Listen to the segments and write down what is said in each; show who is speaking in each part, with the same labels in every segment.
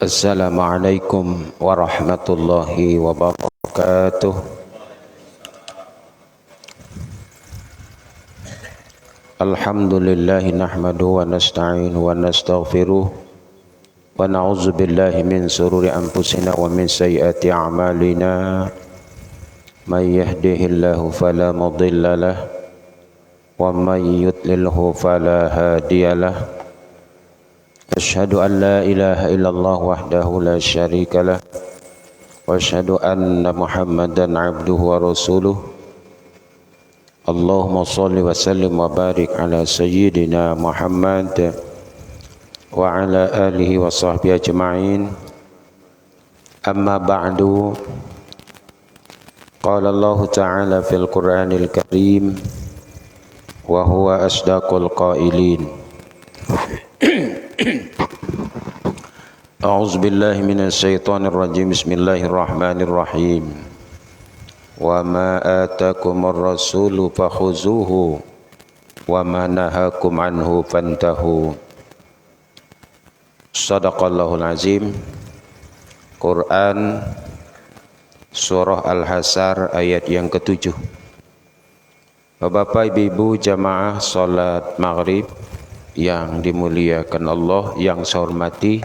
Speaker 1: Assalamualaikum warahmatullahi wabarakatuh. Alhamdulillah nahmaduhu wa nasta'inu wa nastaghfiruh wa na'udzu billahi min sururi anfusina wa min sayyiati a'malina. May yahdihillahu fala mudilla lahu wa may yudlilhu fala hadiyalah. Asyhadu an la ilaha illallah wahdahu la syarika lah wa asyhadu anna Muhammadan abduhu wa rasuluh. Allahumma shalli wa sallim wa barik ala sayyidina Muhammad wa ala alihi wa sahbihi ajma'in. Amma ba'du. Qala Allah ta'ala fil Qur'anil Karim wa huwa asdaqul qailin. A'udzu billahi minasy syaithanir rajim. Bismillahirrahmanirrahim. Wa ma atakumur rasulu fakhuzuhu wa ma nahakum anhu fantahu. Shadaqallahul azim. Quran surah Al-Hasr ayat yang ke-7. Bapak Ibu jamaah salat maghrib yang dimuliakan Allah, yang saya hormati,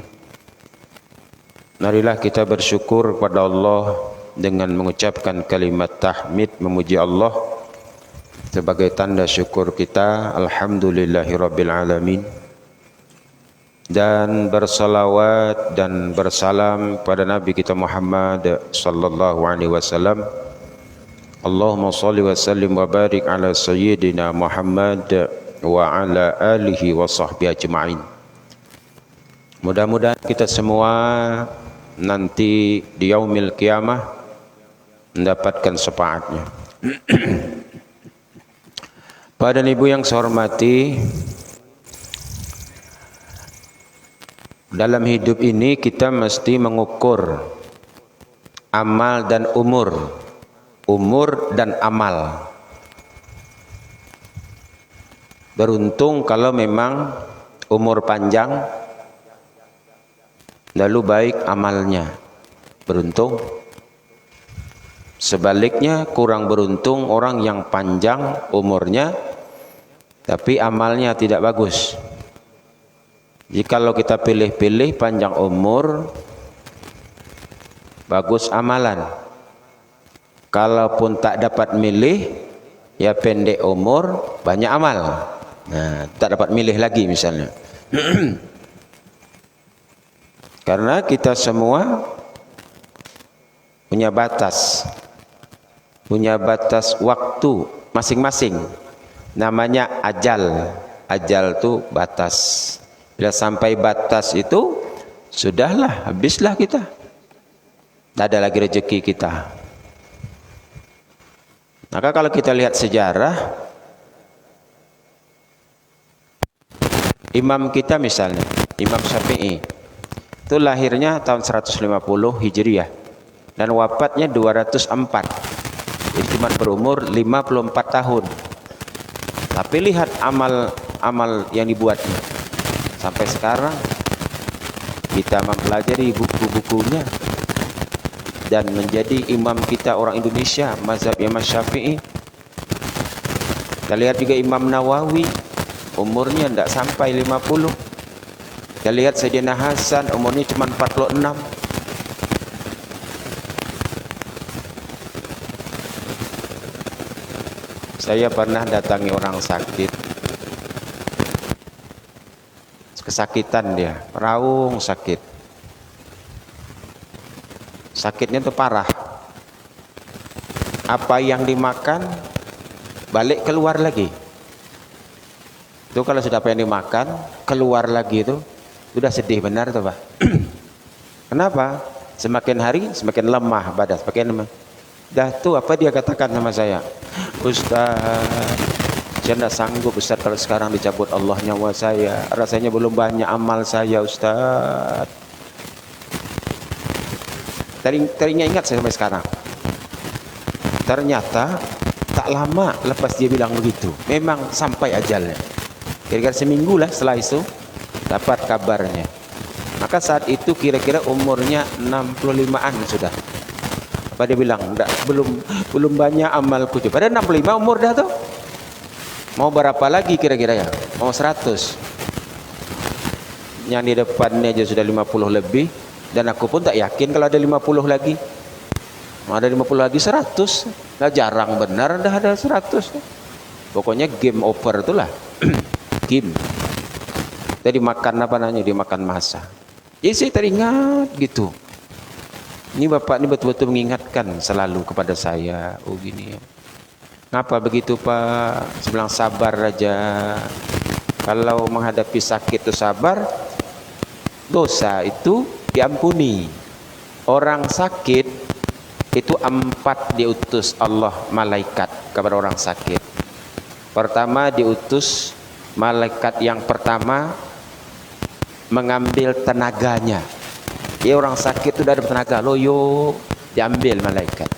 Speaker 1: marilah kita bersyukur kepada Allah dengan mengucapkan kalimat tahmid, memuji Allah sebagai tanda syukur kita. Alhamdulillahirabbil alamin. Dan bersalawat dan bersalam pada Nabi kita Muhammad sallallahu alaihi wasallam. Allahumma shalli wa sallim wa barik ala sayyidina Muhammad wa ala alihi wa sahbihi ajma'in. Mudah-mudahan kita semua nanti di yaumil qiyamah mendapatkan syafaatnya. Pada ibu yang saya hormati, dalam hidup ini kita mesti mengukur amal dan umur dan amal. Beruntung kalau memang umur panjang lalu baik amalnya, beruntung. Sebaliknya kurang beruntung orang yang panjang umurnya tapi amalnya tidak bagus. Jikalau kita pilih-pilih panjang umur, bagus amalan. Kalaupun tak dapat milih, ya pendek umur, banyak amal. Nah, tak dapat milih lagi misalnya. Karena kita semua punya batas waktu masing-masing. Namanya ajal. Ajal itu batas. Bila sampai batas itu, sudahlah, habislah kita. Tak ada lagi rezeki kita. Maka kalau kita lihat sejarah, imam kita misalnya, Imam Syafi'i, itu lahirnya tahun 150 Hijriah dan wafatnya 204. Jadi cuma berumur 54 tahun. Tapi lihat amal yang dibuatnya. Sampai sekarang kita mempelajari buku-bukunya dan menjadi imam kita orang Indonesia, mazhab Imam Syafi'i. Kita lihat juga Imam Nawawi, umurnya tidak sampai 50. Kita lihat Sayyidina Hasan, umurnya cuma 46. Saya pernah datangi orang sakit, kesakitan dia, raung sakit. Sakitnya itu parah. Apa yang dimakan balik keluar lagi. Itu kalau sudah apa yang dimakan keluar lagi itu sudah sedih benar tuh Pak. Kenapa? Semakin hari semakin lemah badan, semakin lemah. Dah tuh apa dia katakan sama saya, Ustaz, saya tidak sanggup Ustaz kalau sekarang dicabut Allah nyawa saya. Rasanya belum banyak amal saya Ustaz. Tadinya ingat saya sampai sekarang. Ternyata tak lama lepas dia bilang begitu, memang sampai ajalnya. Kira-kira seminggu lah setelah itu dapat kabarnya. Maka saat itu kira-kira umurnya 65-an sudah. Apa dia bilang? Belum banyak amalku. Padahal 65 umur dah tuh. Mau berapa lagi kira-kira ya? Mau 100. Yang di depannya aja sudah 50 lebih. Dan aku pun tak yakin kalau ada 50 lagi. Mau ada 50 lagi 100. Nah, jarang benar dah ada 100. Pokoknya game over itulah. Game. Tadi makan apa namanya? Dimakan masa. Jadi saya teringat gitu. Ini bapak ini betul-betul mengingatkan selalu kepada saya. Oh gini ya. Ngapa begitu pak? Saya bilang sabar aja. Kalau menghadapi sakit itu sabar, dosa itu diampuni. Orang sakit itu 4 diutus Allah malaikat kepada orang sakit. Pertama diutus malaikat yang pertama mengambil tenaganya. Dia orang sakit itu ada tenaga, loyo, diambil malaikat.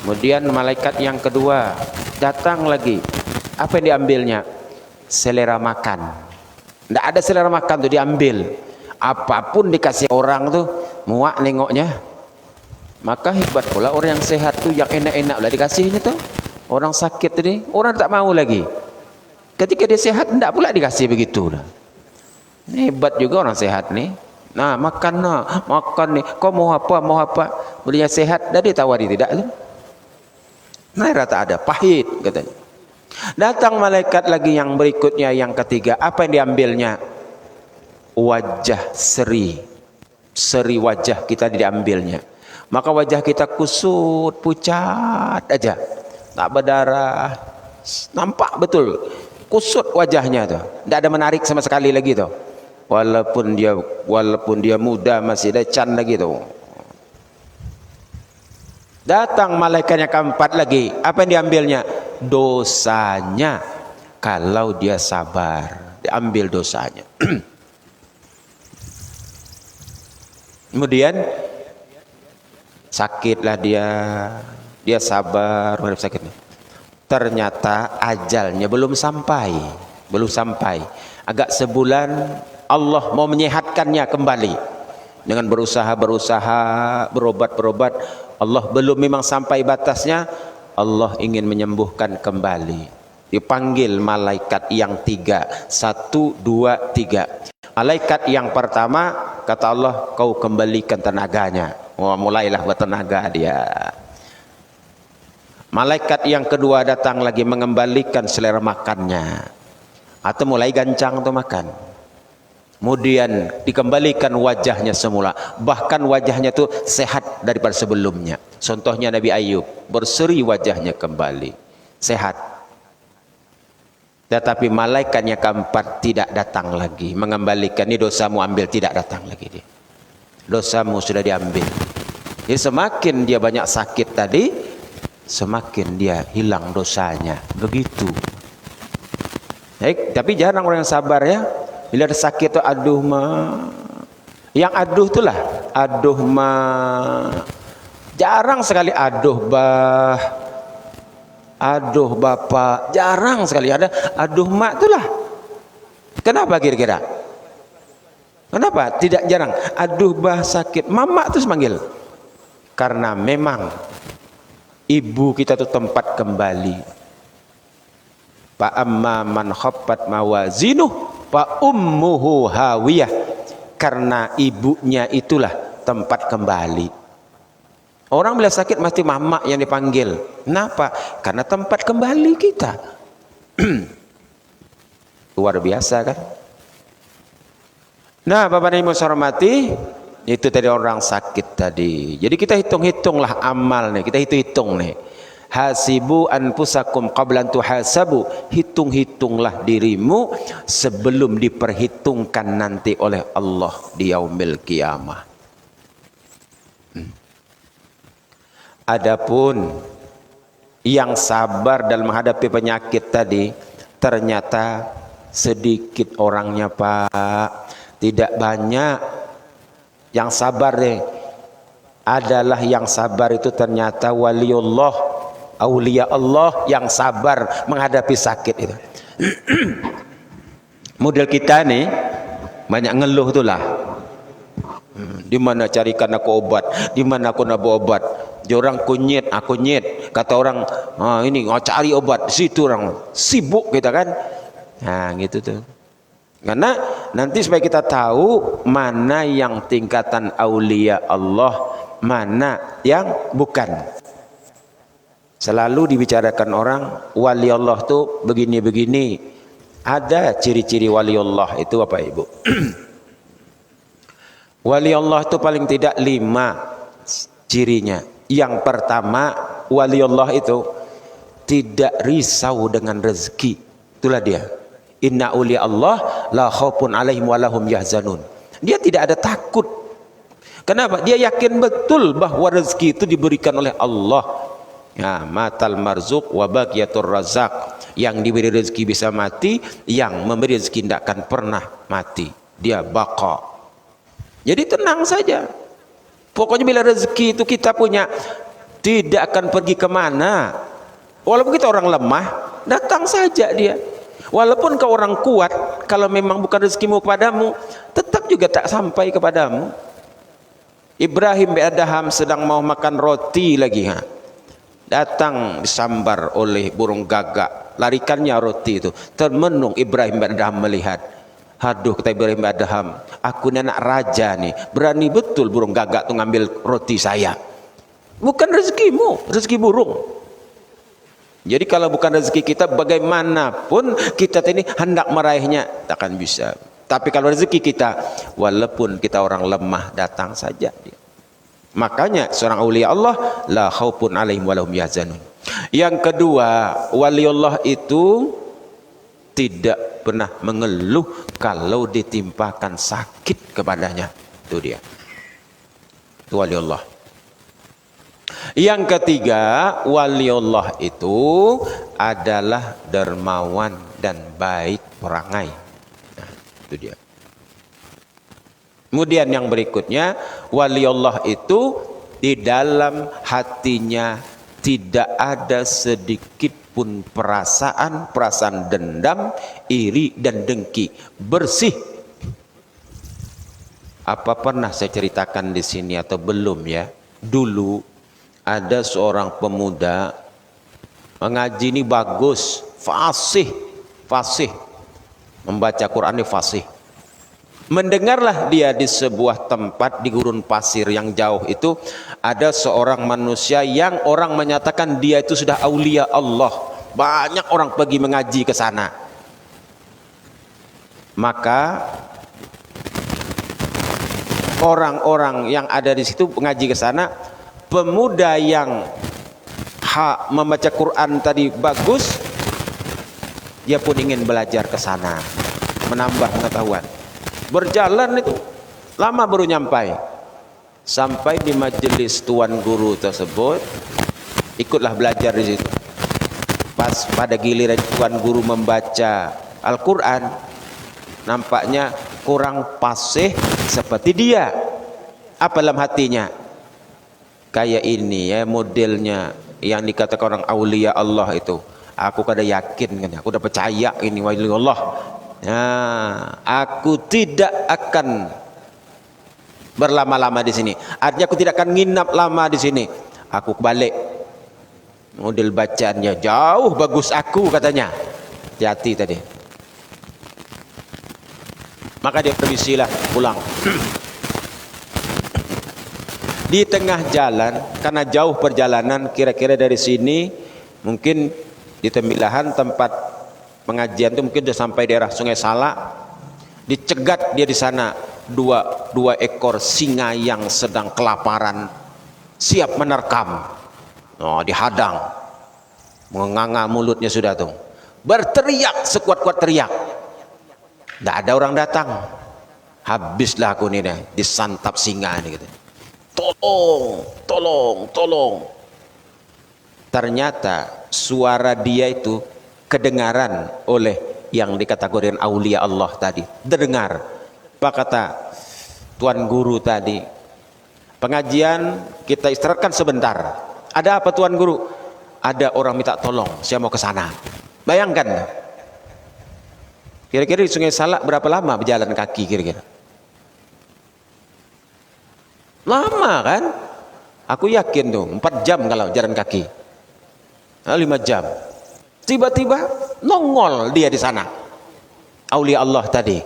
Speaker 1: Kemudian malaikat yang kedua datang lagi. Apa yang diambilnya? Selera makan. Tidak ada selera makan tuh diambil. Apapun dikasih orang tuh muak nengoknya. Maka hebat pula orang yang sehat tuh yang enak-enak lah dikasihnya tuh. Orang sakit tadi, orang tak mau lagi. Ketika dia sehat tidak pula dikasih begitu. Hebat juga orang sehat nih. Nah makan nih. Kau mau apa? Belinya sehat, dah ditawari tidak tu. Nah rata ada pahit katanya. Datang malaikat lagi yang berikutnya yang ketiga. Apa yang diambilnya? Wajah seri wajah kita diambilnya. Maka wajah kita kusut, pucat aja, tak berdarah, nampak betul kusut wajahnya tuh, tidak ada menarik sama sekali lagi tuh. Walaupun dia muda masih ada can lagi tuh. Datang malaikat yang keempat lagi. Apa yang diambilnya? Dosanya. Kalau dia sabar, diambil dosanya. Kemudian sakitlah dia sabar menghadapi sakitnya. Ternyata ajalnya belum sampai. Agak sebulan Allah mau menyehatkannya kembali. Dengan berusaha, berobat. Allah belum memang sampai batasnya. Allah ingin menyembuhkan kembali. Dipanggil malaikat yang 3. 1, 2, 3. Malaikat yang pertama kata Allah, kau kembalikan tenaganya. Oh, mulailah bertenaga dia. Malaikat yang kedua datang lagi mengembalikan selera makannya. Atau mulai gancang untuk makan. Kemudian dikembalikan wajahnya semula. Bahkan wajahnya itu sehat daripada sebelumnya. Contohnya Nabi Ayub. Berseri wajahnya kembali. Sehat. Tetapi malaikat yang keempat tidak datang lagi. Mengembalikan, ini dosamu ambil, tidak datang lagi dia. Dosamu sudah diambil. Jadi semakin dia banyak sakit tadi, semakin dia hilang dosanya. Begitu. Baik, tapi jarang orang yang sabar ya. Bila ada sakit tu aduh yang aduh itulah aduh jarang sekali aduh bapak, jarang sekali ada aduh mak itulah. Kenapa kira-kira? Kenapa tidak jarang aduh sakit mama terus manggil? Karena memang ibu kita tu tempat kembali. Fa amma man khaffat mawazinuh fa ummuhu hawiyah. Karena ibunya itulah tempat kembali. Orang bila sakit mesti mama yang dipanggil. Kenapa? Karena tempat kembali kita. Luar biasa kan? Nah, Bapak dan Ibu hormati, itu tadi orang sakit tadi. Jadi kita hitung-hitunglah amal nih, kita hitung-hitung nih. Hasibu anfusakum qabla an tuhasabu. Hitung-hitunglah dirimu sebelum diperhitungkan nanti oleh Allah di yaumil qiyamah. Adapun yang sabar dalam menghadapi penyakit tadi, ternyata sedikit orangnya Pak, tidak banyak yang sabar deh. Adalah yang sabar itu ternyata waliullah, aulia Allah yang sabar menghadapi sakit itu. Model kita nih banyak ngeluh itulah. Di mana carikan aku obat, di mana aku nak berobat. Dia orang kunyit, aku nyit. Kata orang, ini cari obat. Situ orang sibuk kita kan. Nah, gitu tuh. Karena nanti supaya kita tahu mana yang tingkatan aulia Allah, mana yang bukan. Selalu dibicarakan orang wali Allah tuh begini-begini. Ada ciri-ciri wali Allah itu apa Ibu? Wali Allah itu paling tidak 5 cirinya. Yang pertama, wali Allah itu tidak risau dengan rezeki. Itulah dia. Inna ulia Allah la khaufun alaihim wa lahum yahzanun. Dia tidak ada takut. Kenapa? Dia yakin betul bahwa rezeki itu diberikan oleh Allah. Ya, matal marzuk wa baqiyatur razak. Yang diberi rezeki bisa mati, yang memberi rezeki tidak akan pernah mati. Dia baqa. Jadi tenang saja. Pokoknya bila rezeki itu kita punya, tidak akan pergi kemana. Walaupun kita orang lemah, datang saja dia. Walaupun kau orang kuat, kalau memang bukan rezekimu padamu, tetap juga tak sampai kepadamu. Ibrahim bin Adham sedang mau makan roti lagi. Datang disambar oleh burung gagak. Larikannya roti itu. Termenung Ibrahim bin Adham melihat. Aduh, kata Ibrahim bin Adham, aku ini anak raja nih. Berani betul burung gagak tuh ngambil roti saya. Bukan rezekimu, rezeki burung. Jadi kalau bukan rezeki kita, bagaimanapun kita ini hendak meraihnya, takkan bisa. Tapi kalau rezeki kita, walaupun kita orang lemah, datang saja dia. Makanya seorang aulia Allah la khaufun alaihim wa lahum yahzanun. Yang kedua, wali Allah itu tidak pernah mengeluh kalau ditimpakan sakit kepadanya. Itu dia. Itu wali Allah. Yang ketiga, wali Allah itu adalah dermawan dan baik perangai. Nah, itu dia. Kemudian yang berikutnya, wali Allah itu di dalam hatinya tidak ada sedikit pun perasaan dendam, iri dan dengki. Bersih. Apa pernah saya ceritakan di sini atau belum ya? Dulu ada seorang pemuda mengaji ini bagus, fasih, membaca Quran ini fasih. Mendengarlah dia di sebuah tempat di gurun pasir yang jauh itu ada seorang manusia yang orang menyatakan dia itu sudah aulia Allah. Banyak orang pergi mengaji ke sana. Maka orang-orang yang ada di situ mengaji ke sana, pemuda yang membaca Quran tadi bagus, dia pun ingin belajar ke sana, menambah pengetahuan. Berjalan itu lama baru sampai di majelis tuan guru tersebut, ikutlah belajar di situ. Pas pada giliran tuan guru membaca Al-Quran, nampaknya kurang fasih seperti dia. Apa dalam hatinya? Kayak ini ya modelnya yang dikatakan orang aulia Allah itu. Aku kada yakin kan, aku udah percaya ini wali Allah. Nah, aku tidak akan berlama-lama di sini. Artinya aku tidak akan nginap lama di sini. Aku balik. Model bacaannya jauh bagus aku katanya. Hati-hati tadi. Maka dia permisilah pulang. Di tengah jalan, karena jauh perjalanan, kira-kira dari sini mungkin di Tembilahan tempat pengajian itu mungkin sudah sampai daerah Sungai Salak. Dicegat dia di sana dua ekor singa yang sedang kelaparan, siap menerkam. Oh, dihadang, menganga mulutnya sudah tuh, berteriak sekuat-kuat teriak. Tidak ada orang datang. Habislah aku nih deh, disantap singa ini gitu. Tolong. Ternyata suara dia itu kedengaran oleh yang dikategorikan aulia Allah tadi. Terdengar. Apa kata tuan guru tadi? Pengajian kita istirahatkan sebentar. Ada apa tuan guru? Ada orang minta tolong, saya mau ke sana. Bayangkan. Kira-kira di Sungai Salak berapa lama berjalan kaki kira-kira? Lama kan? Aku yakin tuh 4 jam kalau jalan kaki. 5 jam. Tiba-tiba nongol dia di sana. Aulia Allah tadi.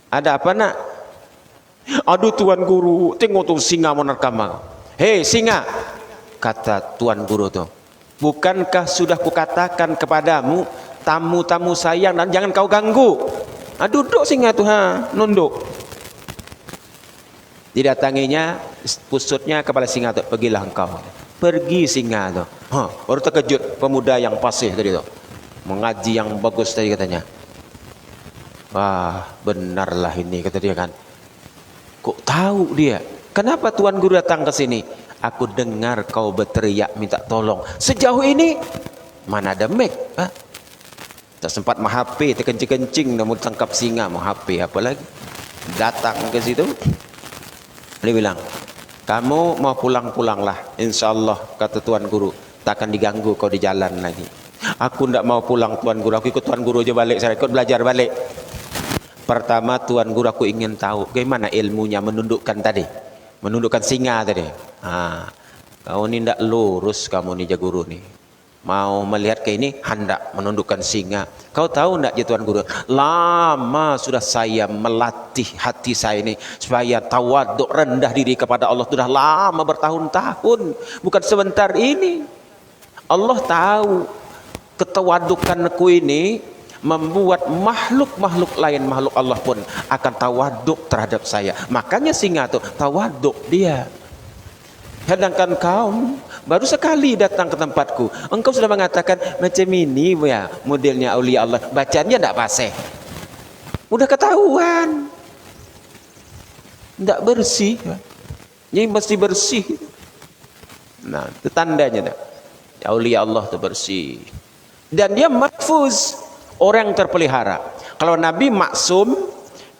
Speaker 1: Ada apa nak? Aduh Tuan Guru, tengok tuh singa menerkam. Hei singa, kata Tuan Guru tuh. Bukankah sudah kukatakan kepadamu, tamu-tamu sayang dan jangan kau ganggu. Duduk singa tuh, nunduk. Didatanginya, pusutnya kepala singa tuh, pergilah engkau. Pergi singa tuh. Baru terkejut pemuda yang fasih tadi tuh. Mengaji yang bagus tadi katanya. Wah, benarlah ini kata dia kan. Kok tahu dia? Kenapa Tuan Guru datang ke sini? Aku dengar kau berteriak minta tolong. Sejauh ini mana ada mic? Tak sempat HP, terkencing-kencing namun tangkap singa mau HP apalagi. Datang ke situ. Dia bilang, kamu mau pulang-pulanglah. Insyaallah kata Tuan Guru, tak akan diganggu kau di jalan lagi. Aku tidak mau pulang Tuan Guru, aku ikut Tuan Guru aja balik, saya ikut belajar balik. Pertama Tuan Guru aku ingin tahu bagaimana ilmunya menundukkan tadi, menundukkan singa tadi. Kau ni tidak lurus kamu ni Guru ni. Mau melihat ke ini hendak menundukkan singa. Kau tahu tidak ya Tuan Guru? Lama sudah saya melatih hati saya ini supaya tawaduk rendah diri kepada Allah. Sudah lama bertahun-tahun, bukan sebentar ini. Allah tahu ketawadukanku ini membuat makhluk-makhluk lain, makhluk Allah pun akan tawaduk terhadap saya. Makanya singa tuh tawaduk dia. Sedangkan kaum baru sekali datang ke tempatku, engkau sudah mengatakan macam ini ya modelnya aulia Allah, bacanya tidak fasih, udah ketahuan tidak bersih. Ini mesti bersih. Nah itu tandanya dah. Aulia Allah itu bersih dan dia mahfuz, orang yang terpelihara. Kalau Nabi maksum,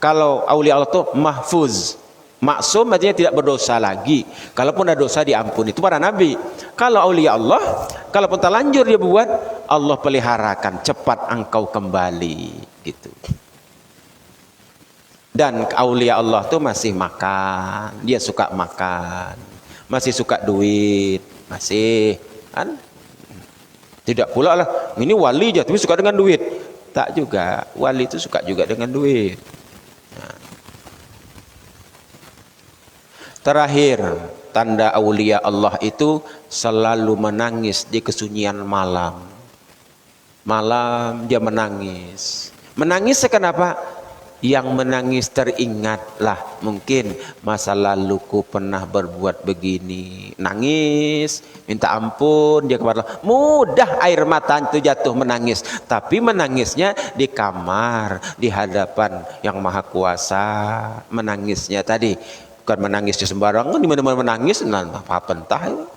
Speaker 1: kalau aulia Allah itu mahfuz. Maksum artinya tidak berdosa lagi. Kalaupun ada dosa diampuni, itu para nabi. Kalau aulia Allah, kalaupun terlanjur dia buat, Allah peliharakan, cepat engkau kembali gitu. Dan aulia Allah tuh masih makan, dia suka makan, masih suka duit, masih kan. Tidak pula lah ini wali aja tapi suka dengan duit. Tak juga, wali itu suka juga dengan duit. Terakhir, tanda aulia Allah itu selalu menangis di kesunyian malam. Malam dia menangis. Menangis kenapa? Yang menangis teringatlah mungkin masa laluku pernah berbuat begini. Nangis, minta ampun dia kepada Allah. Mudah air mata itu jatuh menangis. Tapi menangisnya di kamar, di hadapan yang maha kuasa. Menangisnya tadi. Bukan menangis di sembarangan, di mana-mana menangis, apa pentah.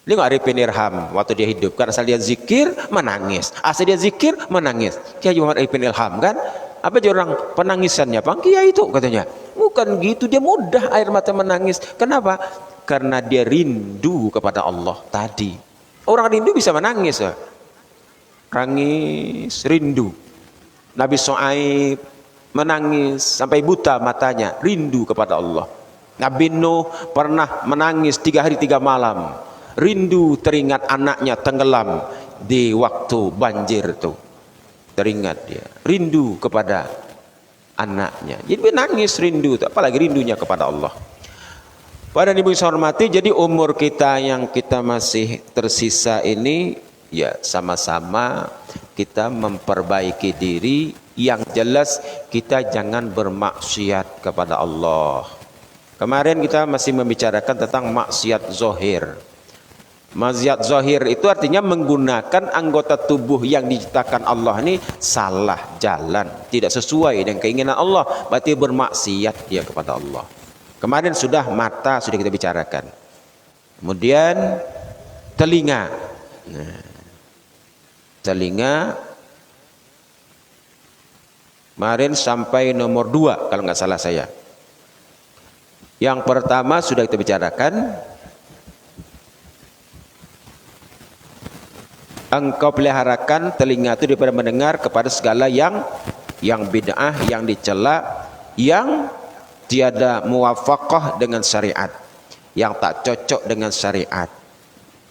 Speaker 1: Dia nggak Arifin Ilham waktu dia hidup, karena asal dia zikir menangis, asal dia zikir menangis. Kiai Muhammad Arifin Ilham kan, apa aja orang penangisannya, Bang Kiai itu katanya. Bukan gitu, dia mudah air mata menangis. Kenapa? Karena dia rindu kepada Allah tadi. Orang rindu bisa menangis, nangis rindu. Nabi Shu'aib menangis sampai buta matanya, rindu kepada Allah. Nabi Nuh pernah menangis 3 hari 3 malam, rindu teringat anaknya tenggelam di waktu banjir itu. Teringat dia, rindu kepada anaknya. Jadi menangis rindu, apalagi rindunya kepada Allah. Pada ibu yang hormati, jadi umur kita yang kita masih tersisa ini, ya sama-sama kita memperbaiki diri. Yang jelas kita jangan bermaksiat kepada Allah. Kemarin kita masih membicarakan tentang maksiat zohir. Maksiat zohir itu artinya menggunakan anggota tubuh yang diciptakan Allah ini salah jalan, tidak sesuai dengan keinginan Allah, berarti bermaksiat dia kepada Allah. Kemarin sudah mata sudah kita bicarakan. Kemudian telinga. Telinga kemarin sampai nomor 2 kalau nggak salah saya. Yang pertama sudah kita bicarakan. engkau peliharakan telinga itu daripada mendengar kepada segala yang bid'ah, yang dicela, yang tiada muwafaqah dengan syariat, yang tak cocok dengan syariat.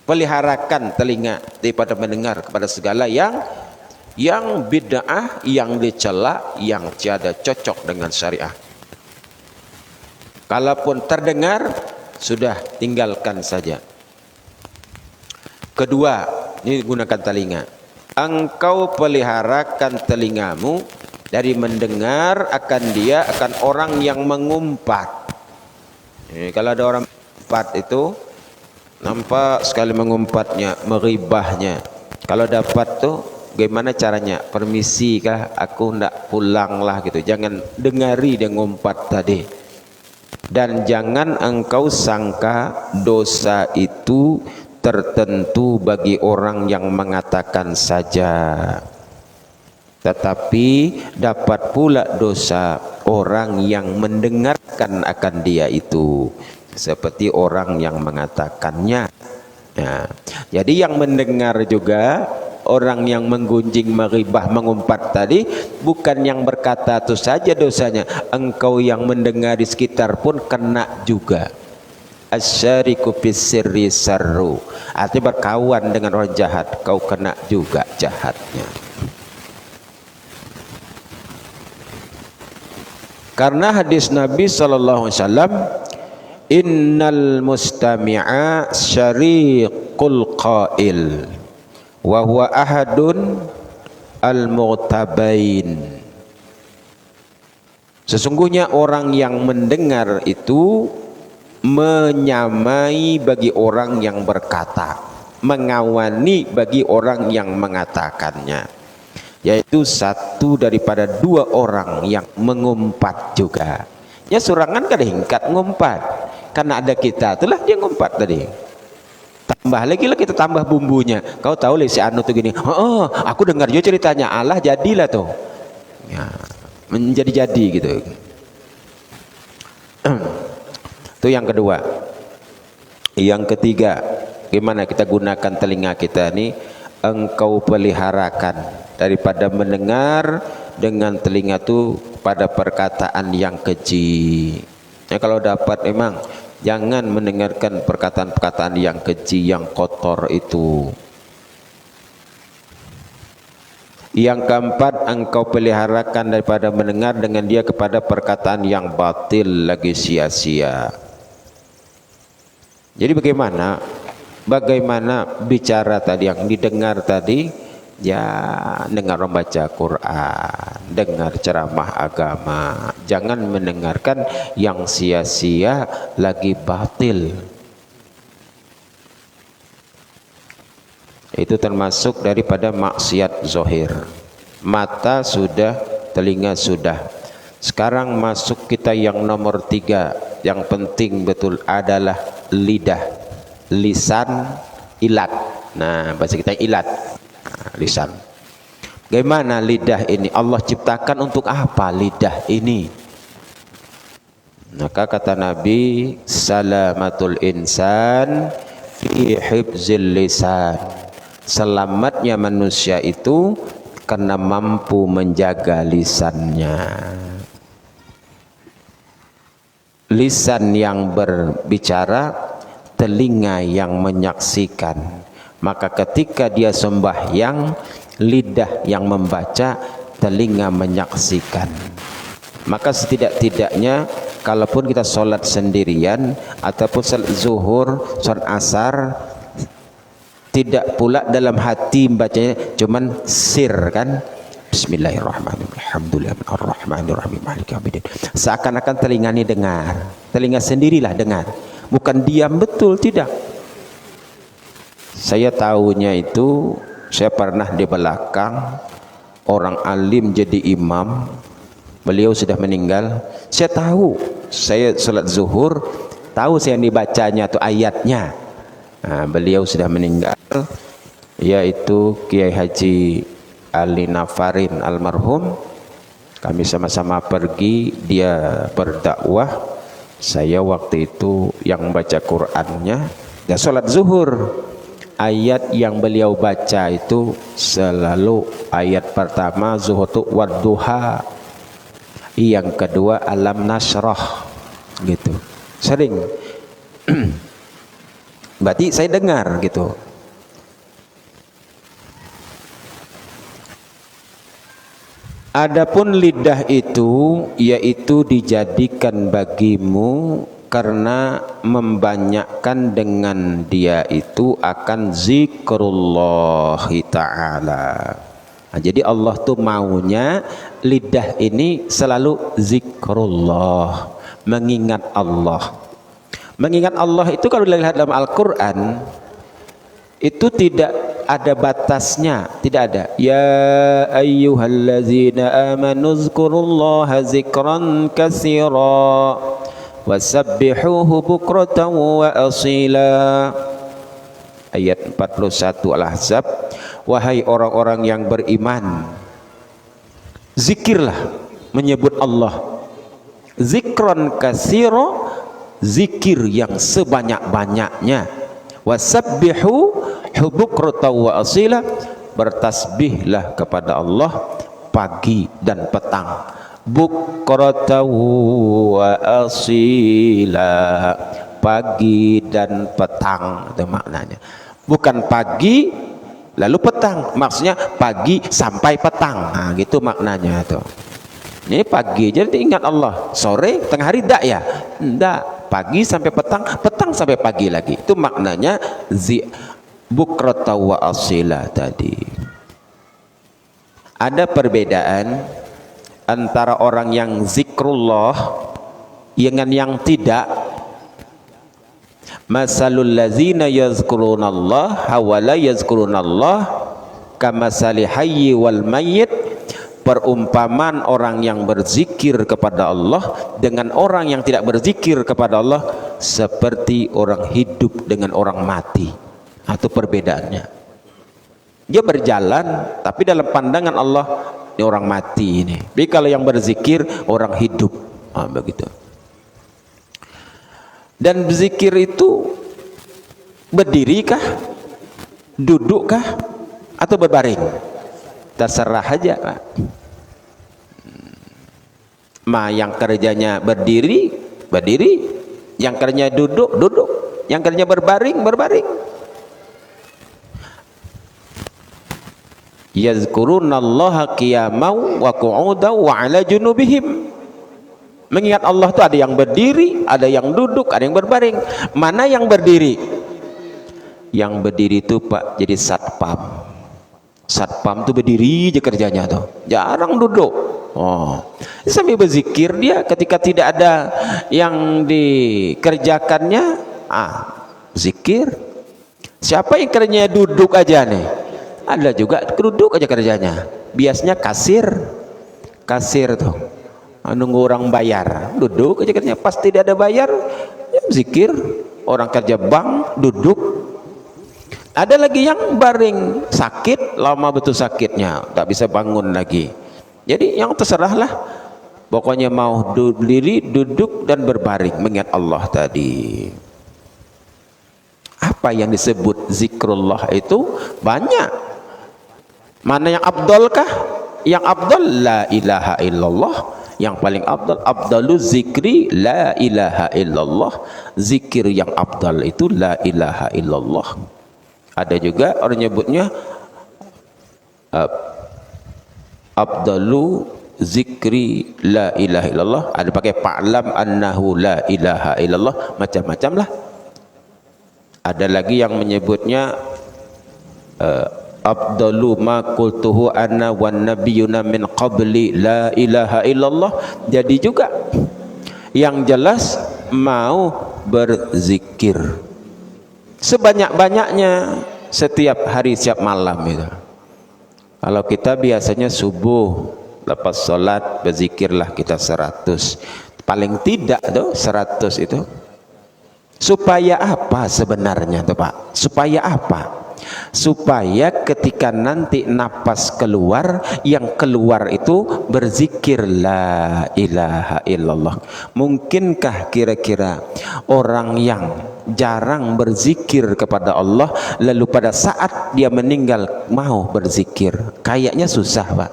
Speaker 1: Peliharakan telinga daripada mendengar kepada segala yang bid'ah, yang dicela, yang tiada cocok dengan syariat. Kalaupun terdengar, sudah tinggalkan saja. Kedua, ini gunakan telinga. Engkau peliharakan telingamu dari mendengar akan orang yang mengumpat. Kalau ada orang mengumpat itu nampak sekali mengumpatnya, meribahnya. Kalau dapat tuh bagaimana caranya? Permisi kah? Aku ndak pulang lah gitu. Jangan dengari dia ngumpat tadi. Dan jangan engkau sangka dosa itu tertentu bagi orang yang mengatakan saja, tetapi dapat pula dosa orang yang mendengarkan akan dia itu, seperti orang yang mengatakannya. Nah, jadi yang mendengar juga, orang yang menggunjing, meribah, mengumpat tadi, bukan yang berkata itu saja dosanya, engkau yang mendengar di sekitar pun kena juga. Asyariku bisirri sarru, artinya berkawan dengan orang jahat, kau kena juga jahatnya. Karena hadis Nabi sallallahu alaihi wasallam, innal mustami'a syariqul qail wa huwa ahadun al-mughtabain. Sesungguhnya orang yang mendengar itu menyamai bagi orang yang berkata, mengawani bagi orang yang mengatakannya, yaitu satu daripada dua orang yang mengumpat juga. Ya surangan kada hingkat ngumpat, karena ada kita itulah dia ngumpat tadi. Tambah lagi lah kita tambah bumbunya. Kau tahu lah si anu tuh gini, oh aku dengar juga ceritanya, Allah jadilah tuh ya, menjadi-jadi gitu. Itu yang kedua. Yang ketiga, gimana kita gunakan telinga kita ini? Engkau peliharakan daripada mendengar dengan telinga itu pada perkataan yang keji. Ya, kalau dapat memang jangan mendengarkan perkataan-perkataan yang keji, yang kotor itu. Yang keempat, engkau peliharakan daripada mendengar dengan dia kepada perkataan yang batil, lagi sia-sia. Jadi bagaimana bicara tadi yang didengar tadi, ya dengar membaca Quran, dengar ceramah agama, jangan mendengarkan yang sia-sia lagi batil. Itu termasuk daripada maksiat zahir. Mata sudah, telinga sudah. Sekarang masuk kita yang nomor 3, yang penting betul adalah lidah, lisan, ilat. Nah, bahasa kita ilat, lisan. Bagaimana lidah ini? Allah ciptakan untuk apa lidah ini? Maka kata Nabi, salamatul insan fi hifzil lisan. Selamatnya manusia itu karena mampu menjaga lisannya. Lisan yang berbicara, telinga yang menyaksikan. Maka ketika dia sembahyang, lidah yang membaca, telinga menyaksikan. Maka setidak-tidaknya kalaupun kita sholat sendirian ataupun sholat zuhur, sholat asar, tidak pula dalam hati bacanya cuman sir kan, Bismillahirrahmanirrahim, Alhamdulillahirrahmanirrahim, Maliki yaumiddin. Seakan-akan telinga ini dengar, telinga sendirilah dengar, bukan diam betul, tidak. Saya tahunya itu, saya pernah di belakang orang alim jadi imam, beliau sudah meninggal. Saya tahu, saya salat zuhur, tahu saya yang dibacanya atau ayatnya. Nah, beliau sudah meninggal, yaitu Kiai Haji Ali Nafarin almarhum. Kami sama-sama pergi, dia berdakwah, saya waktu itu yang baca Qur'annya dan sholat zuhur. ayat yang beliau baca itu selalu ayat pertama zuhtu wadduha, yang kedua alam nasrah gitu, sering. Berarti saya dengar gitu. Adapun lidah itu yaitu dijadikan bagimu karena membanyakkan dengan dia itu akan zikrullah ta'ala. Nah, jadi Allah tuh maunya lidah ini selalu zikrullah, mengingat Allah. Mengingat Allah itu kalau dilihat dalam Al-Quran itu tidak ada batasnya, tidak ada. Ya ayyuhallazina amanu zkurullaha zikran katsira wasabbihuhu bukratan wa asila. Ayat 41 Al-Ahzab. Wahai orang-orang yang beriman, zikirlah, menyebut Allah, zikran katsira, zikir yang sebanyak-banyaknya, wasabbihu bukratan wa asila, bertasbihlah kepada Allah pagi dan petang. Bukratan wa asila, pagi dan petang, itu maknanya. Bukan pagi lalu petang, maksudnya pagi sampai petang. Nah, gitu maknanya tuh. Ini pagi jadi ingat Allah, sore tengah hari enggak ya? Enggak, pagi sampai petang, petang sampai pagi lagi. Itu maknanya bukrata wa asila tadi. Ada perbedaan antara orang yang zikrullah dengan yang tidak. Masalul ladzina yazkurunallaha wa la yazkurunallah kamasali hayyi wal mayyit. Perumpamaan orang yang berzikir kepada Allah dengan orang yang tidak berzikir kepada Allah seperti orang hidup dengan orang mati. Atau perbedaannya, dia berjalan tapi dalam pandangan Allah ini orang mati ini. Jadi kalau yang berzikir orang hidup, begitu. Dan berzikir itu berdiri kah, duduk kah, atau berbaring? Terserah aja, Pak. Yang kerjanya berdiri, berdiri. Yang kerjanya duduk, duduk. Yang kerjanya berbaring, berbaring. Yazkurunallaha qiyaman wa qu'udan wa 'ala junubihim. Mengingat Allah itu ada yang berdiri, ada yang duduk, ada yang berbaring. Mana yang berdiri? Yang berdiri itu Pak jadi satpam. Satpam itu berdiri aja kerjanya tuh, jarang duduk. Sambil berzikir dia ketika tidak ada yang dikerjakannya, zikir. Siapa yang kerjanya duduk aja nih? Ada juga duduk aja kerjanya. Biasanya kasir tuh, nunggu orang bayar, duduk aja kerjanya. Pas tidak ada bayar, ya zikir. Orang kerja bank duduk. Ada lagi yang baring, sakit, lama betul sakitnya, tak bisa bangun lagi. Jadi yang terserahlah, pokoknya mau berdiri, duduk dan berbaring mengingat Allah tadi. Apa yang disebut zikrullah itu banyak. Mana yang afdalkah? Yang afdal la ilaha illallah. Yang paling afdal, afdalu zikri la ilaha illallah. Zikir yang afdal itu la ilaha illallah. Ada juga orang nyebutnya afdalu zikri la ilaha illallah. Ada pakai fa'lam annahu la ilaha illallah, macam-macam lah. Ada lagi yang menyebutnya afdalu ma qultuhu anna wan nabiyuna min qabli la ilaha illallah. Jadi juga yang jelas mau berzikir sebanyak-banyaknya setiap hari, setiap malam itu. Kalau kita biasanya subuh lepas sholat berzikirlah kita 100, paling tidak tuh 100 itu. Supaya apa sebenarnya tuh Pak? Supaya apa? supaya ketika nanti napas keluar, yang keluar itu berzikir la ilaha illallah. Mungkinkah kira-kira orang yang jarang berzikir kepada Allah lalu pada saat dia meninggal mau berzikir? Kayaknya susah, Pak.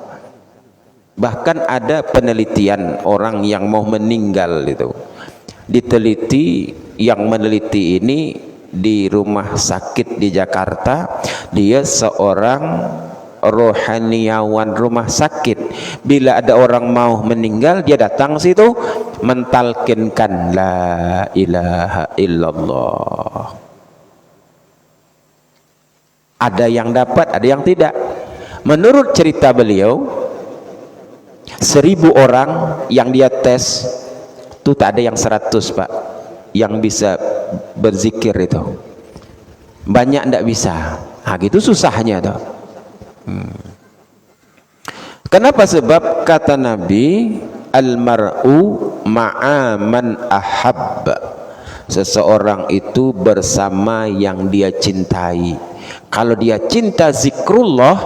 Speaker 1: Bahkan ada penelitian orang yang mau meninggal itu, diteliti, yang meneliti ini di rumah sakit di Jakarta, dia seorang rohaniawan rumah sakit. Bila ada orang mau meninggal, dia datang situ mentalkinkan la ilaha illallah. Ada yang dapat, ada yang tidak. Menurut cerita beliau, 1000 orang yang dia tes itu tak ada yang 100, Pak, yang bisa berzikir itu. Banyak ndak bisa. Nah, gitu susahnya tuh. Kenapa? Sebab kata Nabi, almar'u ma'a man ahab. Seseorang itu bersama yang dia cintai. Kalau dia cinta zikrullah,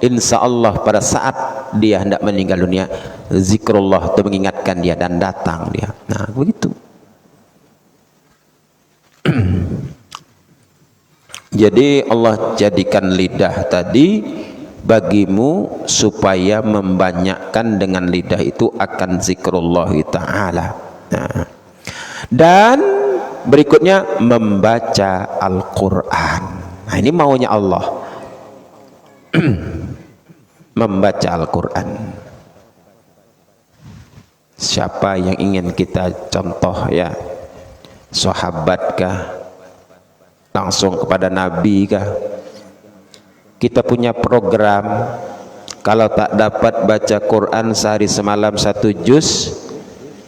Speaker 1: insya Allah pada saat dia hendak meninggal dunia, zikrullah itu mengingatkan dia dan datang dia. Nah, begitu. Jadi Allah jadikan lidah tadi bagimu supaya membanyakkan dengan lidah itu akan zikrullah ta'ala. Nah, dan berikutnya membaca Al-Quran. Nah, ini maunya Allah. Membaca Al-Quran. Siapa yang ingin kita contoh ya? Sahabat kah? Langsung kepada Nabi kah? Kita punya program, kalau tak dapat baca Quran sehari semalam 1 juz,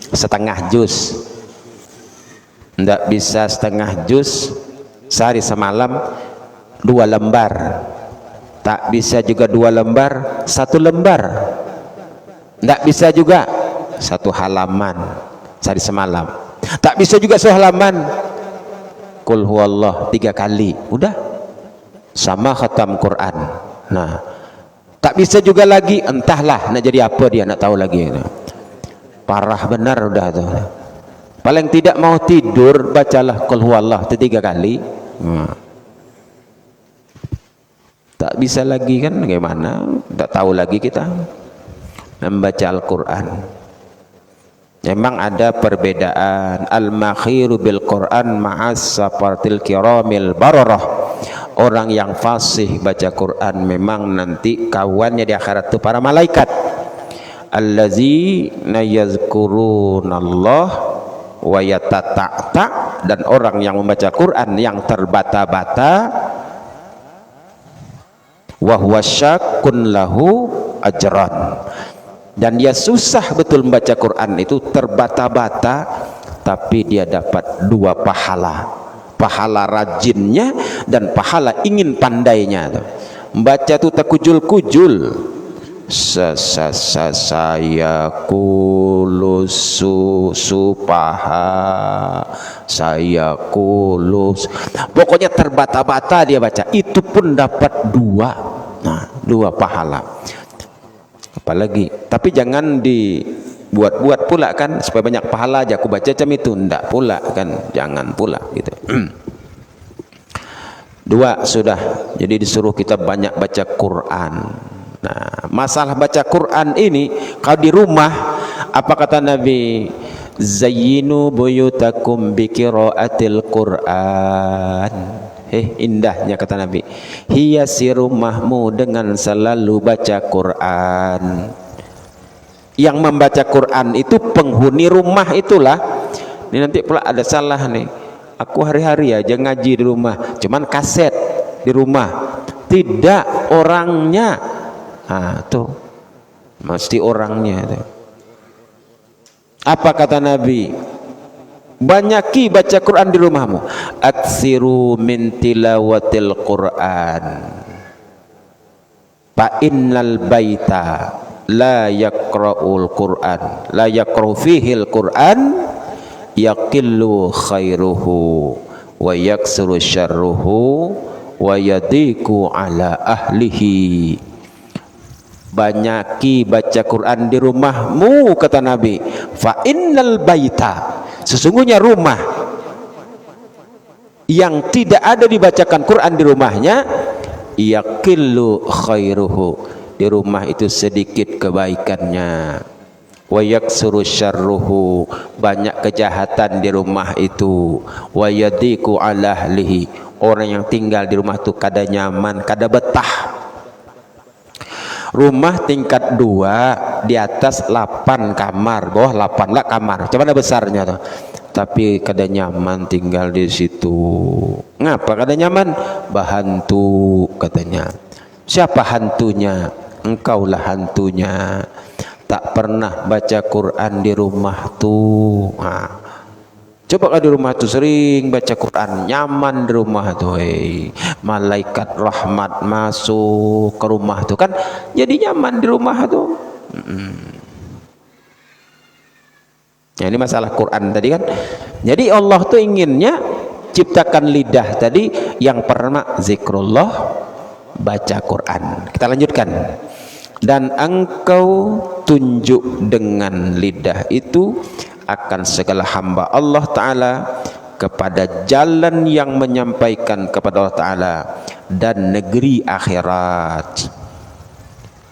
Speaker 1: setengah juz. Tidak bisa setengah juz sehari semalam 2 lembar. Tak bisa juga 2 lembar, 1 lembar. Tidak bisa juga 1 halaman sehari semalam. Tak bisa juga 1 halaman. Qul huwallah 3 kali, udah sama khatam Quran. Nah, tak bisa juga lagi, entahlah nak jadi apa dia, nak tahu lagi. Parah benar udah tuh. Paling tidak mau tidur bacalah Qul huwallah 3 kali. Tak bisa lagi kan, bagaimana? Tak tahu lagi kita membaca Al-Quran. Memang ada perbedaan. Al-makhiru bil Quran ma'as sapartil kiramil bararah. Orang yang fasih baca Quran memang nanti kawannya di akhirat itu para malaikat. Allazina yazkurunallah wa yatata'ta. Dan orang yang membaca Quran yang terbata-bata, wa huwa syakkun lahu ajran. Dan dia susah betul membaca Quran itu, terbata-bata, tapi dia dapat 2 pahala. Pahala rajinnya dan pahala ingin pandainya. Membaca itu terkujul-kujul. Saya supaha, saya kulus. Pokoknya terbata-bata dia baca. Itu pun dapat 2. Nah, 2 pahala. Apalagi, tapi jangan dibuat-buat pula kan supaya banyak pahala aja aku baca macam itu, ndak pula kan, jangan pula gitu. 2 sudah, jadi disuruh kita banyak baca Quran. Nah, masalah baca Quran ini kalau di rumah, apa kata Nabi? Zayyinu buyutakum biqiraatil Quran. Indahnya kata Nabi, hiasi rumahmu dengan selalu baca Quran. Yang membaca Quran itu penghuni rumah itulah. Ini nanti pula ada salah nih. Aku hari-hari aja ngaji di rumah, cuman kaset di rumah, tidak orangnya. Ah, tuh mesti orangnya tuh. Apa kata Nabi? Banyaki baca Quran di rumahmu. Aksiru min tilawatil Quran. Fa innal baita la yaqra'ul Quran, la yaqra'u fihil Quran, yaqillu khairuhu wa yaksuru syarruhu wa yadiku ala ahlihi. Banyaki baca Quran di rumahmu, kata Nabi. Fa innal baita, sesungguhnya rumah yang tidak ada dibacakan Quran di rumahnya, yaqillu khairuhu, di rumah itu sedikit kebaikannya, wa yaksuru syarruhu, banyak kejahatan di rumah itu, wa yadiku ala ahlihi, orang yang tinggal di rumah itu kada nyaman, kada betah. Rumah tingkat 2, di atas 8 kamar, bawah 8 lah kamar, coba ada besarnya tuh, tapi kada nyaman tinggal di situ. Ngapa kada nyaman? Bahantu, katanya. Siapa hantunya? Engkaulah hantunya. Tak pernah baca Quran di rumah tuh. Nah, coba kalau di rumah tuh sering baca Quran, nyaman di rumah tuh. Malaikat rahmat masuk ke rumah tuh kan, jadi nyaman di rumah tuh. Nah, ini masalah Quran tadi kan. Jadi Allah tuh inginnya ciptakan lidah tadi yang pertama zikrullah, baca Quran. Kita lanjutkan. Dan engkau tunjuk dengan lidah itu akan segala hamba Allah Ta'ala kepada jalan yang menyampaikan kepada Allah Ta'ala dan negeri akhirat.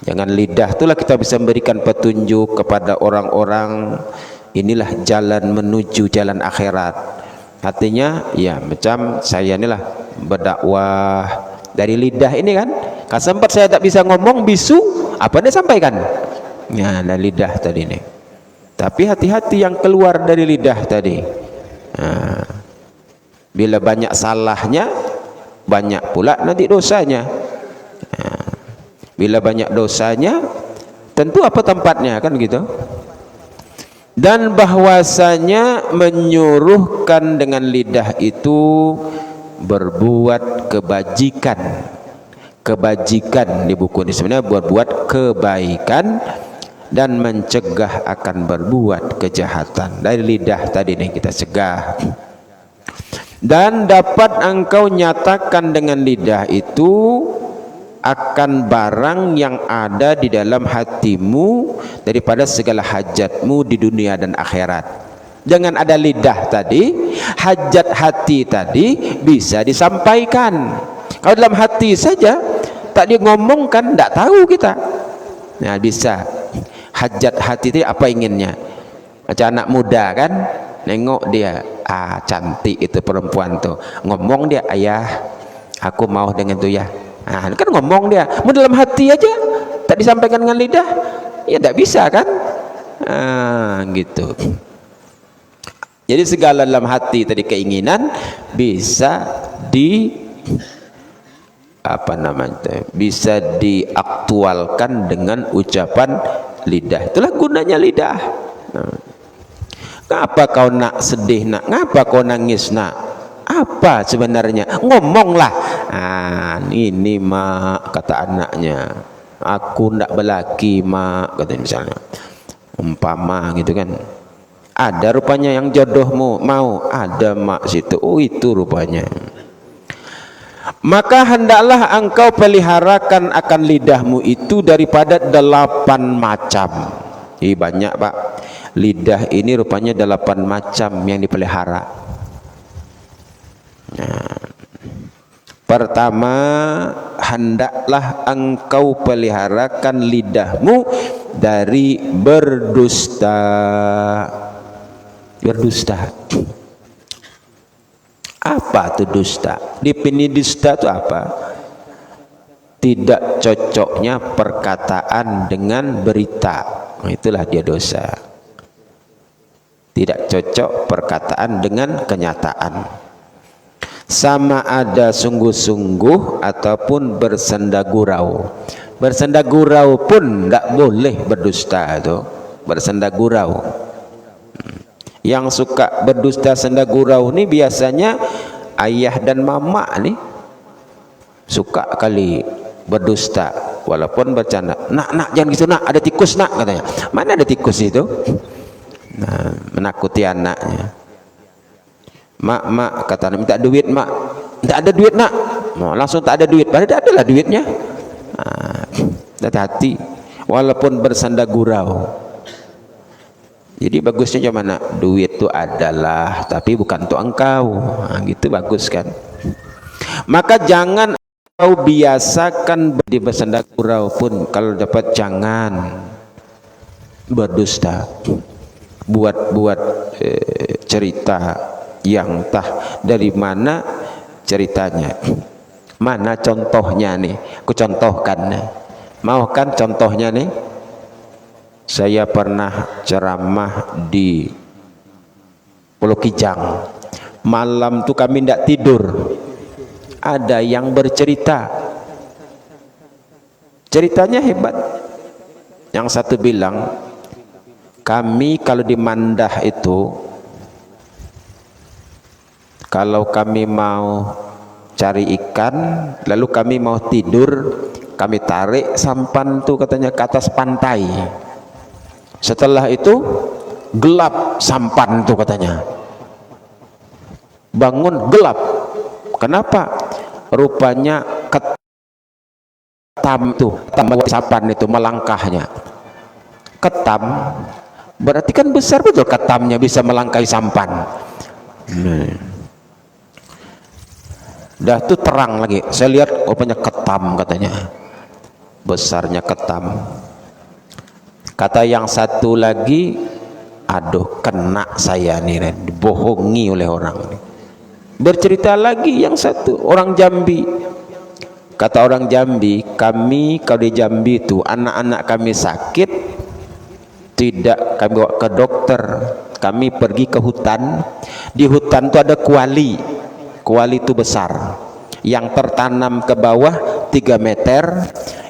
Speaker 1: Dengan lidah itulah kita bisa memberikan petunjuk kepada orang-orang, inilah jalan menuju jalan akhirat. Artinya ya macam saya inilah berdakwah dari lidah ini kan, sempat saya tak bisa ngomong, bisu, apa dia sampaikan ya dari lidah tadi nih. Tapi hati-hati yang keluar dari lidah tadi. Nah, bila banyak salahnya, banyak pula nanti dosanya. Nah, bila banyak dosanya, tentu apa tempatnya kan gitu. Dan bahwasanya menyuruhkan dengan lidah itu berbuat kebajikan. Kebajikan di buku ini sebenarnya berbuat kebaikan dan mencegah akan berbuat kejahatan. Dari lidah tadi nih kita cegah. Dan dapat engkau nyatakan dengan lidah itu akan barang yang ada di dalam hatimu daripada segala hajatmu di dunia dan akhirat. Dengan ada lidah tadi, hajat hati tadi bisa disampaikan. Kalau dalam hati saja tak ngomongkan, tak tahu kita. Nah, bisa hajat hati itu apa inginnya. Macam anak muda kan, nengok dia, cantik itu perempuan tuh, ngomong dia, ayah aku mau dengan tuh ya. Nah, kan ngomong dia, mau dalam hati aja tak disampaikan dengan lidah, ya tak bisa kan. Gitu. Jadi segala dalam hati tadi keinginan bisa bisa diaktualkan dengan ucapan lidah. Itulah gunanya lidah. Ngapa kau nak sedih nak? Ngapa kau nangis nak? Apa sebenarnya? Ngomonglah. Ini mak, kata anaknya, aku ndak belaki mak, kata misalnya, umpama gitu kan. Ada rupanya yang jodohmu mau, ada mak situ. Oh itu rupanya. Maka hendaklah engkau peliharakan akan lidahmu itu daripada 8 macam. Banyak pak. Lidah ini rupanya 8 macam yang dipelihara. Nah, pertama, hendaklah engkau peliharakan lidahmu dari berdusta. Berdusta. Apa itu dusta? Definisi dusta itu apa? Tidak cocoknya perkataan dengan berita. Itulah dia dosa. Tidak cocok perkataan dengan kenyataan. Sama ada sungguh-sungguh ataupun bersenda gurau. Bersenda gurau pun tidak boleh berdusta itu. Bersenda gurau. Yang suka berdusta senda gurau ni biasanya ayah dan mama nih suka kali berdusta walaupun bercanda. Nak jangan gitu nak, ada tikus nak, katanya. Mana ada tikus itu? Nah, menakuti anaknya. Mak kata minta duit mak, tidak ada duit nak. langsung tak ada duit, padahal ada lah duitnya. Hati-hati walaupun bersanda gurau. Jadi bagusnya gimana? Duit itu adalah, tapi bukan untuk engkau. Gitu bagus kan. Maka jangan kau biasakan di bersanda gurau pun, kalau dapat jangan berdusta, buat cerita yang entah dari mana ceritanya, mana contohnya nih, aku contohkan nih. Mau kan contohnya nih, saya pernah ceramah di Pulau Kijang, malam tuh kami tidak tidur, ada yang bercerita, ceritanya hebat. Yang satu bilang, kami kalau di Mandah itu, kalau kami mau cari ikan, lalu kami mau tidur, kami tarik sampan tuh katanya ke atas pantai. Setelah itu gelap sampan tuh katanya. Bangun gelap. Kenapa? Rupanya ketam tuh, sampan itu melangkahnya. Ketam berarti kan besar betul ketamnya, bisa melangkahi sampan. Dah tuh terang lagi, saya lihat rupanya ketam katanya, besarnya ketam. Kata yang satu lagi, aduh kena saya nih, dibohongi oleh orang. Bercerita lagi yang satu, orang Jambi. Kata orang Jambi, kami kalau di Jambi itu anak-anak kami sakit, tidak kami bawa ke dokter, kami pergi ke hutan. Di hutan itu ada kuali, kuali itu besar, yang tertanam ke bawah 3 meter,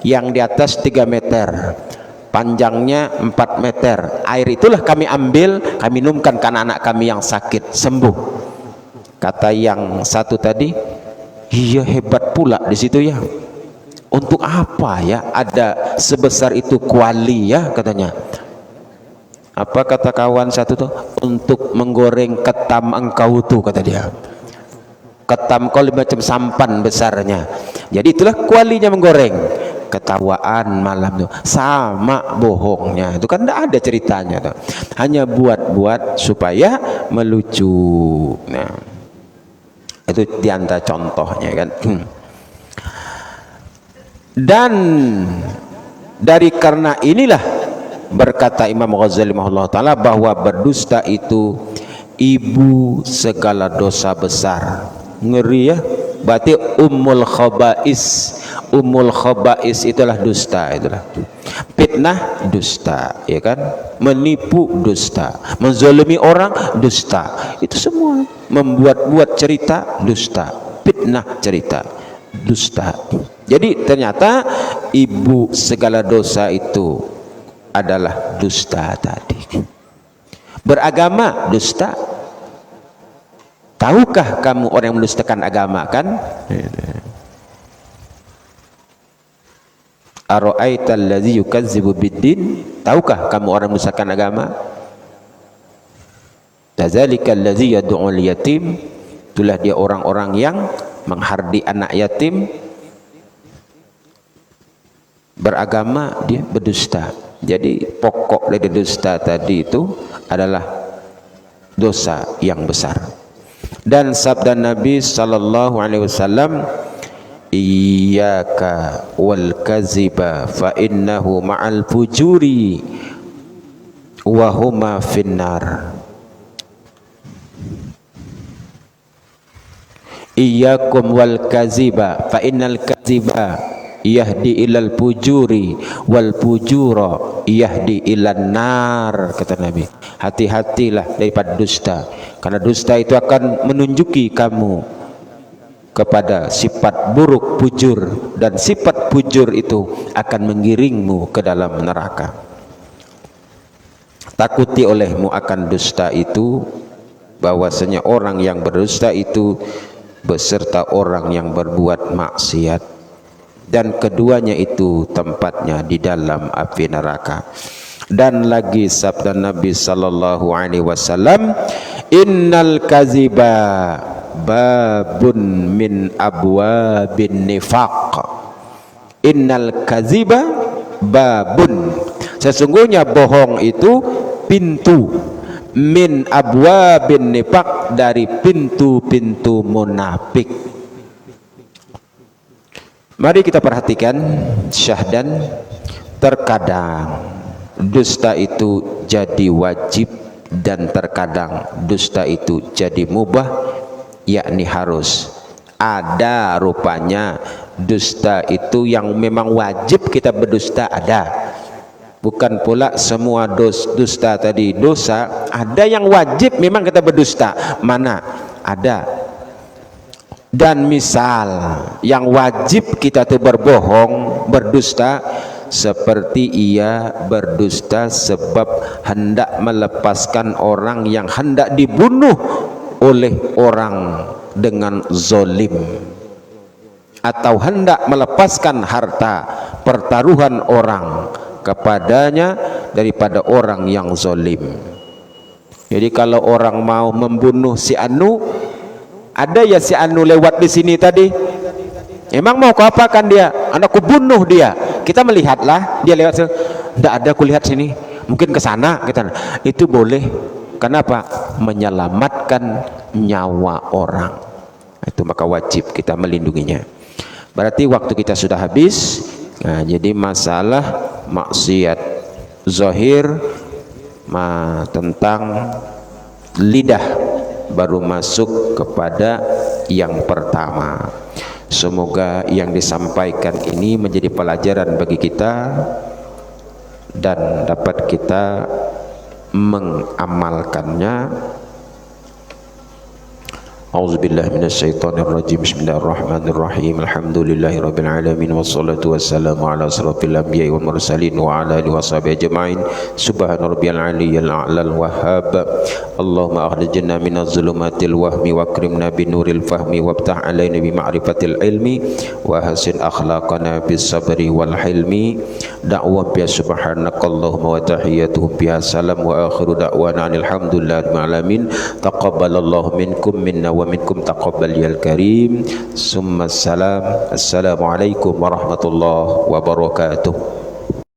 Speaker 1: yang di atas 3 meter, panjangnya 4 meter. Air itulah kami ambil, kami minumkan ke anak-anak kami yang sakit, sembuh. Kata yang satu tadi, iya hebat pula di situ ya. Untuk apa ya ada sebesar itu kuali ya katanya. Apa kata kawan satu tuh? Untuk menggoreng ketam engkau tuh, kata dia. Ketam kau macam sampan besarnya. Jadi itulah kualinya menggoreng. Ketawaan malam tuh, sama bohongnya. Itu kan tidak ada ceritanya tuh. Hanya buat-buat supaya melucu. Nah, itu diantara contohnya kan. Dan dari karena inilah berkata Imam Ghazali rahimahullah taala bahwa berdusta itu ibu segala dosa besar. Ngeri ya. Berarti ummul khaba'is. Ummul khaba'is itulah dusta, itulah. Fitnah dusta, ya kan? Menipu dusta, menzalimi orang dusta. Itu semua membuat-buat cerita dusta, fitnah cerita dusta. Jadi ternyata ibu segala dosa itu adalah dusta tadi. Beragama dusta. Tahukah kamu orang yang mendustakan agama kan? Ara'aital ladzi yukazzibu biddin? Tahukah kamu orang yang mendustakan agama? Dzalikal ladzi yad'ul yatim. Itulah dia orang-orang yang menghardi anak yatim. Beragama dia berdusta. Jadi pokok dari dusta tadi itu adalah dosa yang besar. Dan sabda Nabi sallallahu alaihi wasallam, iyyaka wal kaziba fa innahu ma'al fujuri wa huma finnar. Iyyakum wal kaziba fa innal kaziba yahdi ilal fujuri wal fujura yahdi ilan nar, kata Nabi. Hati-hatilah daripada dusta, karena dusta itu akan menunjuki kamu kepada sifat buruk fujur, dan sifat fujur itu akan menggiringmu ke dalam neraka. Takuti olehmu akan dusta itu, bahwasanya orang yang berdusta itu beserta orang yang berbuat maksiat, dan keduanya itu tempatnya di dalam api neraka. Dan lagi sabda Nabi sallallahu alaihi wasallam, innal kaziba babun min abwabin nifaq. Innal kaziba babun, sesungguhnya bohong itu pintu, min abwabin nifaq, dari pintu-pintu munafik. Mari kita perhatikan syahdan, terkadang dusta itu jadi wajib dan terkadang dusta itu jadi mubah, yakni harus ada. Rupanya dusta itu yang memang wajib kita berdusta ada, bukan pula semua dusta tadi dosa. Ada yang wajib memang kita berdusta, mana ada. Dan misal yang wajib kita tuh berbohong, berdusta, seperti ia berdusta sebab hendak melepaskan orang yang hendak dibunuh oleh orang dengan zolim, atau hendak melepaskan harta pertaruhan orang kepadanya daripada orang yang zolim. Jadi kalau orang mau membunuh si Anu, ada ya si Anu lewat di sini tadi, emang mau kau apakan dia? Anakku bunuh dia. Kita melihatlah dia lewat, tidak ada, aku lihat sini, mungkin ke sana kita. Itu boleh. Kenapa? Menyelamatkan nyawa orang. Itu maka wajib kita melindunginya. Berarti waktu kita sudah habis. Nah, jadi masalah maksiat zahir tentang lidah baru masuk kepada yang pertama. Semoga yang disampaikan ini menjadi pelajaran bagi kita dan dapat kita mengamalkannya. A'udzubillahi minasyaitonirrajim. Bismillahirrahmanirrahim. Alhamdulillahirabbil alamin wassalatu wassalamu ala asrofil anbiya'i wal mursalin wa ala alihi washabihi ajma'in. Subhana rabbiyal aliyyil a'lal wahhab. Allahumma akhrijna minadh dhulumatil wahmi wa akrimna binuril fahmi wabtah alaina bi ma'rifatil ilmi wa hasin akhlaqana bis sabri wal hilmi. Da'wa bi subhanakallahumma wa tahiyyatuhum biha salam wa akhiru da'wana alhamdulillahi rabbil alamin. Taqabbalallahu minkum minna wa minkum taqabbal ya karim. Summa salam. Assalamualaikum warahmatullahi wabarakatuh.